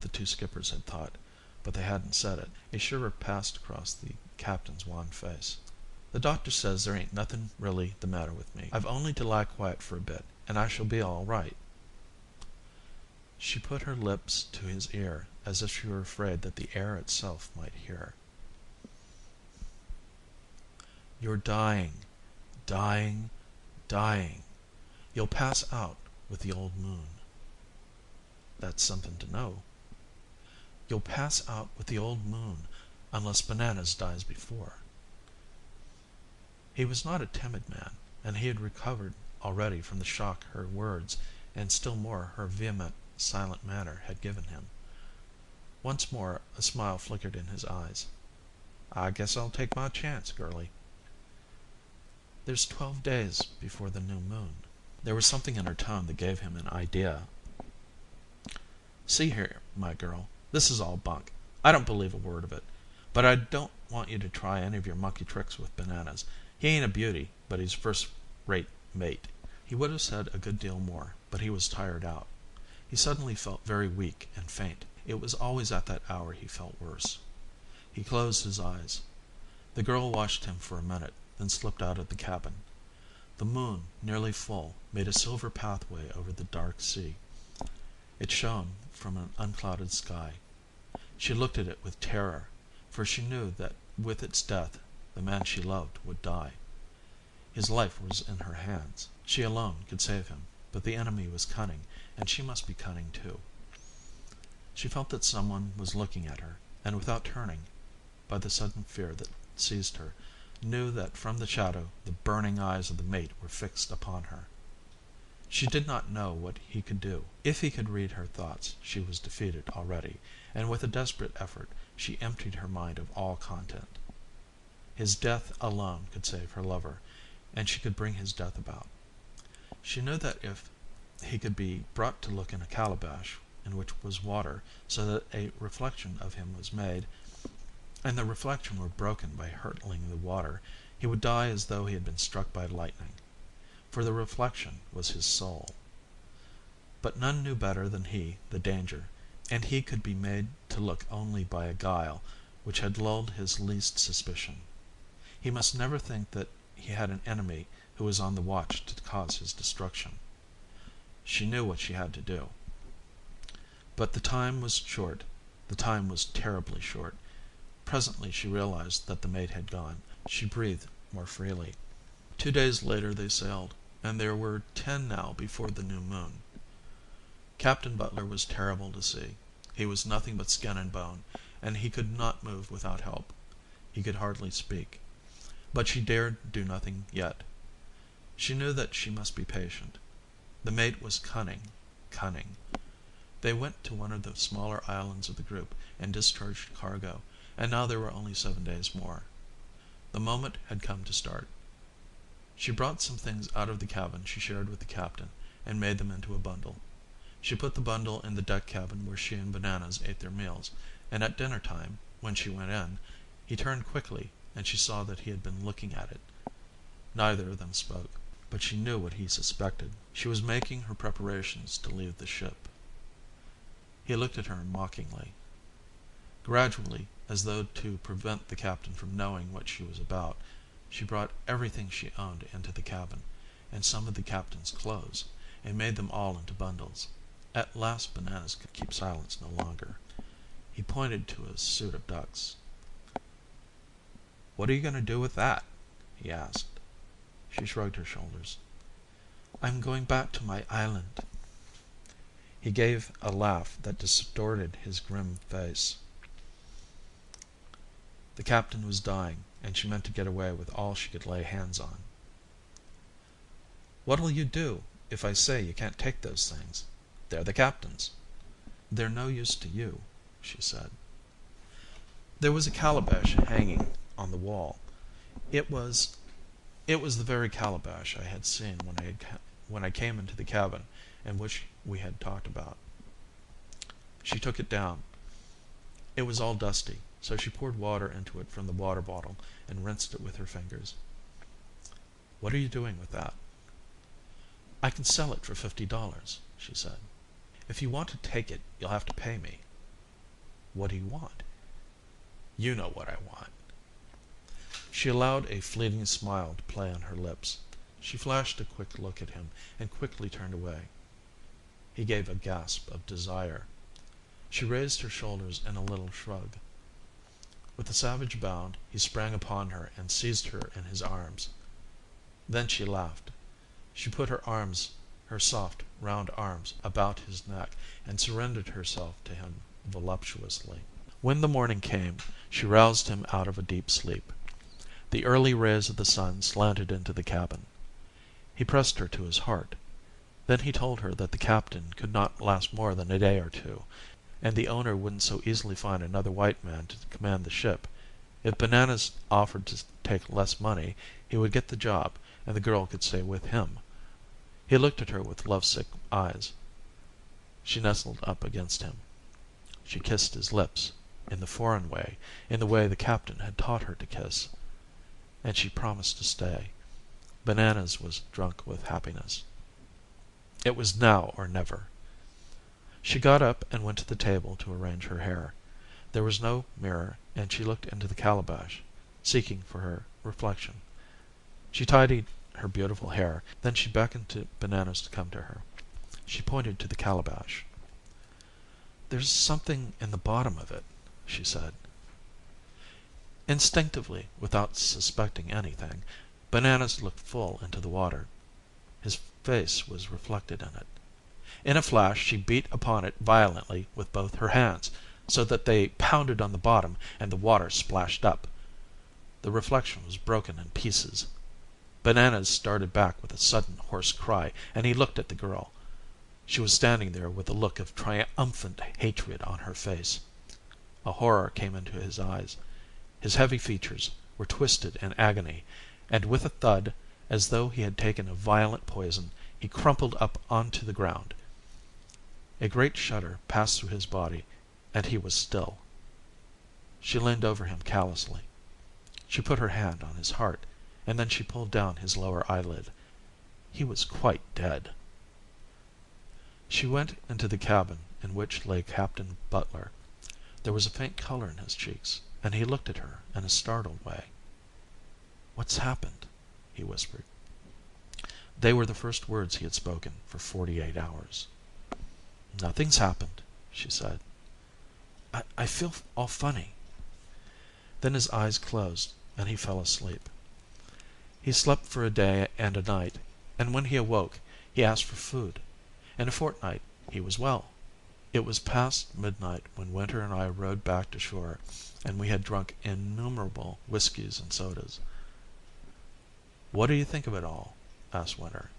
the two skippers had thought, but they hadn't said it. A shiver passed across the captain's wan face. "The doctor says there ain't nothing really the matter with me. I've only to lie quiet for a bit, and I shall be all right." She put her lips to his ear, as if she were afraid that the air itself might hear. "You're dying, dying, dying. You'll pass out with the old moon." "That's something to know." "You'll pass out with the old moon, unless Bananas dies before." He was not a timid man, and he had recovered already from the shock her words, and still more her vehement, silent manner had given him. Once more a smile flickered in his eyes. "I guess I'll take my chance, girlie." "There's 12 days before the new moon." There was something in her tone that gave him an idea. "See here, my girl, this is all bunk. I don't believe a word of it. But I don't want you to try any of your monkey tricks with Bananas. He ain't a beauty, but he's first-rate mate." He would have said a good deal more, but he was tired out. He suddenly felt very weak and faint. It was always at that hour he felt worse. He closed his eyes. The girl watched him for a minute, then slipped out of the cabin. The moon, nearly full, made a silver pathway over the dark sea. It shone from an unclouded sky. She looked at it with terror, for she knew that with its death the man she loved would die. His life was in her hands. She alone could save him, but the enemy was cunning, and she must be cunning too. She felt that someone was looking at her, and without turning, by the sudden fear that seized her, knew that from the shadow the burning eyes of the mate were fixed upon her. She did not know what he could do. If he could read her thoughts, she was defeated already, and with a desperate effort she emptied her mind of all content. His death alone could save her lover, and she could bring his death about. She knew that if he could be brought to look in a calabash in which was water, so that a reflection of him was made, and the reflection were broken by hurtling the water, he would die as though he had been struck by lightning, for the reflection was his soul. But none knew better than he the danger, and he could be made to look only by a guile which had lulled his least suspicion. He must never think that he had an enemy who was on the watch to cause his destruction. She knew what she had to do. But the time was short. The time was terribly short. Presently she realized that the mate had gone. She breathed more freely. 2 days later they sailed, and there were 10 now before the new moon. Captain Butler was terrible to see. He was nothing but skin and bone, and he could not move without help. He could hardly speak. But she dared do nothing yet. She knew that she must be patient. The mate was cunning, cunning. They went to one of the smaller islands of the group and discharged cargo, and now there were only 7 days more. The moment had come to start. She brought some things out of the cabin she shared with the captain, and made them into a bundle. She put the bundle in the deck cabin where she and Bananas ate their meals, and at dinner time, when she went in, he turned quickly, and she saw that he had been looking at it. Neither of them spoke, but she knew what he suspected. She was making her preparations to leave the ship. He looked at her mockingly. Gradually, as though to prevent the captain from knowing what she was about, she brought everything she owned into the cabin, and some of the captain's clothes, and made them all into bundles. At last Bananas could keep silence no longer. He pointed to a suit of ducks. "What are you going to do with that?" he asked. She shrugged her shoulders. "I'm going back to my island." He gave a laugh that distorted his grim face. The captain was dying, and she meant to get away with all she could lay hands on. "What'll you do if I say you can't take those things? They're the captain's." "They're no use to you," she said. There was a calabash hanging on the wall. It was the very calabash I had seen when I came into the cabin, and which we had talked about. She took it down. It was all dusty, so she poured water into it from the water bottle and rinsed it with her fingers. "What are you doing with that?" "I can sell it for $50, she said. "If you want to take it, you'll have to pay me." What do you want?" "You know what I want." She allowed a fleeting smile to play on her lips. She flashed a quick look at him and quickly turned away. He gave a gasp of desire. She raised her shoulders in a little shrug. With a savage bound he sprang upon her and seized her in his arms. Then she laughed. She put her soft, round arms about his neck and surrendered herself to him voluptuously. When the morning came, she roused him out of a deep sleep. The early rays of the sun slanted into the cabin. He pressed her to his heart. Then he told her that the captain could not last more than a day or two, and the owner wouldn't so easily find another white man to command the ship. If Bananas offered to take less money, he would get the job, and the girl could stay with him. He looked at her with lovesick eyes. She nestled up against him. She kissed his lips, in the foreign way, in the way the captain had taught her to kiss. And she promised to stay. Bananas was drunk with happiness. It was now or never. She got up and went to the table to arrange her hair. There was no mirror, and she looked into the calabash, seeking for her reflection. She tidied her beautiful hair, then she beckoned to Bananas to come to her. She pointed to the calabash. "There's something in the bottom of it," she said. Instinctively, without suspecting anything, Bananas looked full into the water. His face was reflected in it. In a flash she beat upon it violently with both her hands, so that they pounded on the bottom and the water splashed up. The reflection was broken in pieces. Bananas started back with a sudden hoarse cry, and he looked at the girl. She was standing there with a look of triumphant hatred on her face. A horror came into his eyes. His heavy features were twisted in agony, and with a thud, as though he had taken a violent poison, he crumpled up onto the ground. A great shudder passed through his body, and he was still. She leaned over him callously. She put her hand on his heart, and then she pulled down his lower eyelid. He was quite dead. She went into the cabin in which lay Captain Butler. There was a faint color in his cheeks, and he looked at her in a startled way. "What's happened?" he whispered. They were the first words he had spoken for 48 hours. "Nothing's happened," she said. I feel all funny." Then his eyes closed, and he fell asleep. He slept for a day and a night, and when he awoke he asked for food. In a fortnight he was well. It was past midnight when Winter and I rowed back to shore, and we had drunk innumerable whiskies and sodas. "What do you think of it all?" asked Winter.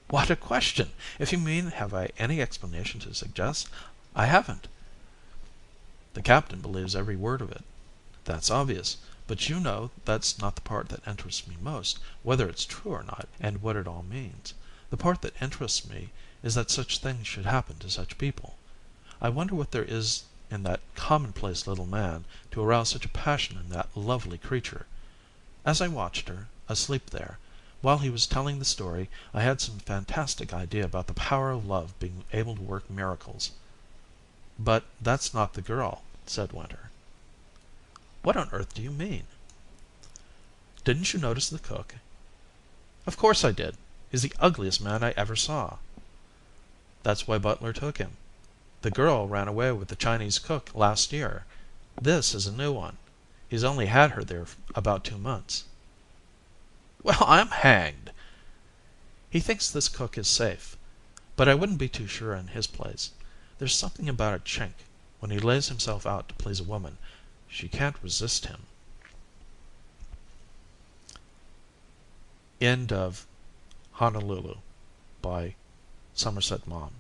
"What a question! If you mean have I any explanation to suggest, I haven't." "The captain believes every word of it. That's obvious. But you know that's not the part that interests me most, whether it's true or not, and what it all means. The part that interests me is that such things should happen to such people. I wonder what there is in that commonplace little man to arouse such a passion in that lovely creature. As I watched her, asleep there, while he was telling the story, I had some fantastic idea about the power of love being able to work miracles." "But that's not the girl," said Winter. "What on earth do you mean?" "Didn't you notice the cook?" "Of course I did. He's the ugliest man I ever saw." "That's why Butler took him. The girl ran away with the Chinese cook last year. This is a new one. He's only had her there about 2 months." "Well, I'm hanged!" "He thinks this cook is safe, but I wouldn't be too sure in his place. There's something about a Chink. When he lays himself out to please a woman, she can't resist him." End of Honolulu by Somerset Maugham.